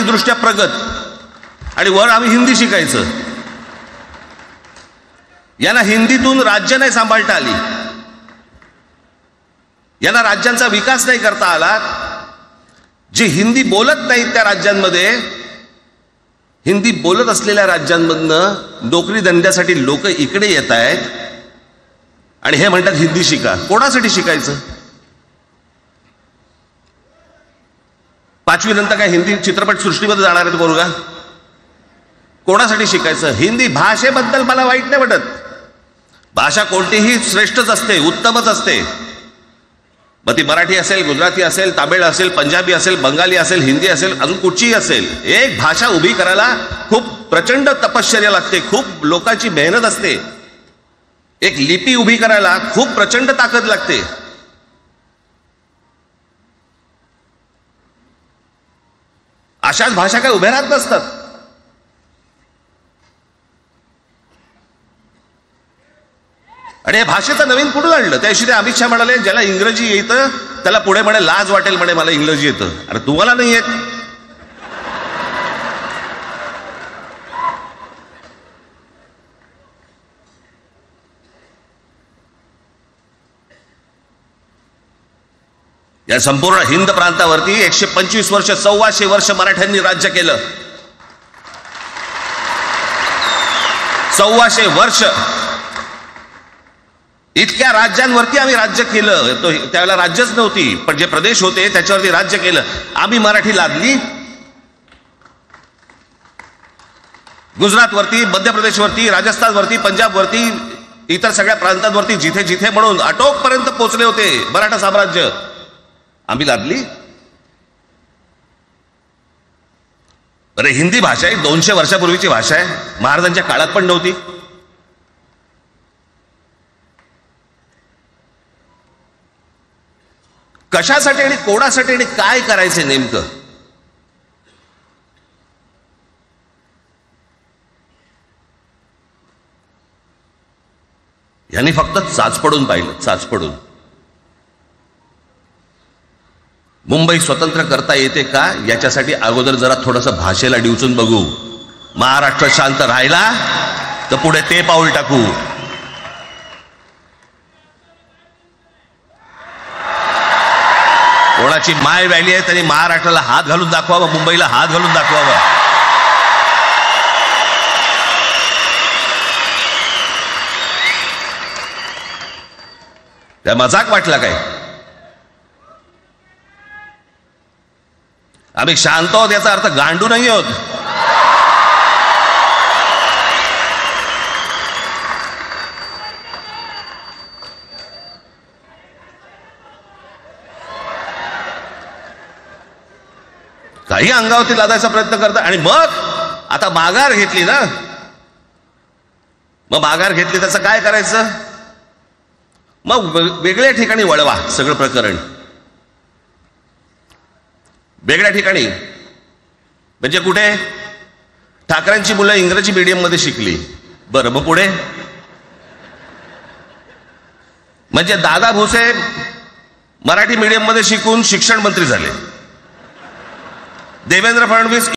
आर्थिक दृष्ट्या प्रगत, आणि वर आम्ही हिंदी शिकायचं. यांना हिंदीतून राज्य नाही सांभाळता आली, यांना राज्यांचा विकास नाही करता आला. जे हिंदी बोलत नाहीत त्या राज्यांमध्ये, हिंदी बोलत असलेल्या राज्यांमधनं नोकरी धंद्यासाठी लोक इकडे येत आहेत आणि हे म्हणतात हिंदी शिका. कोणासाठी शिकायचं? 5वी नंतर काय हिंदी चित्रपट सृष्टीमध्ये जाणार आहेत पोरगा? कोणासाठी शिकायचं? हिंदी भाषेबद्दल मला वाईट नाही वाटत. भाषा कोणतीही श्रेष्ठच असते, उत्तमच असते. मग ती मराठी असेल, गुजराती असेल, तामिळ असेल, पंजाबी असेल, बंगाली असेल, हिंदी असेल, अजून कुठचीही असेल. एक भाषा उभी करायला खूप प्रचंड तपश्चर्या लागते, खूप लोकांची मेहनत असते. एक लिपी उभी करायला खूप प्रचंड ताकद लागते. अशाच भाषा काय उभ्या राहत नसतात. आणि या भाषेचं नवीन कुठून आणलं? त्याशी ते अमित शहा म्हणाले ज्याला इंग्रजी येतं त्याला पुढे म्हणे लाज वाटेल, म्हणे मला इंग्रजी येतं. अरे तुम्हाला नाही येत? या संपूर्ण हिंद प्रांतावरती 125 वर्ष, 1400 वर्ष मराठ्यांनी राज्य केलं. 1400 वर्ष इतक्या राज्यांवरती आम्ही राज्य केलं. त्यावेळेला राज्यच नव्हती, पण जे प्रदेश होते त्याच्यावरती राज्य केलं. आम्ही मराठी लादली गुजरातवरती, मध्य प्रदेशवरती, राजस्थानवरती, पंजाबवरती, इतर सगळ्या प्रांतांवरती जिथे जिथे म्हणून अटोकपर्यंत पोहोचले होते मराठा साम्राज्य, आम्ही लादली. अरे हिंदी भाषा आहे 200 वर्षापूर्वीची भाषा आहे, महाराजांच्या काळात पण नव्हती. कशासाठी आणि कोणासाठी आणि काय करायचे नेमकं? यांनी फक्त चाचपडून पाहिलं, चाचपडून. मुंबई स्वतंत्र करता येते का याच्यासाठी अगोदर जरा थोडंसं भाषेला डिवचून बघू. महाराष्ट्र शांत राहिला तर पुढे ते पाऊल टाकू. कोणाची माय व्हॅली आहे त्यांनी महाराष्ट्राला हात घालून दाखवावा, मुंबईला हात घालून दाखवावा. त्या मजाक वाटला काय? आम्ही शांत आहोत याचा अर्थ गांडू नाही आहोत. काही अंगावरती लादायचा प्रयत्न करतात. आणि मग आता माघार घेतली ना, मग माघार घेतली त्याचं काय करायचं? मग वेगळ्या ठिकाणी वळवा सगळं प्रकरण. वेगळ्या ठिकाणी म्हणजे कुठे? ठाकरेंची मुलं इंग्रजी मीडियम मध्ये शिकली, बरं मग पुढे? म्हणजे दादा भुसे मराठी मीडियम मध्ये शिकून शिक्षण मंत्री झाले. देवेंद्र फडणवीस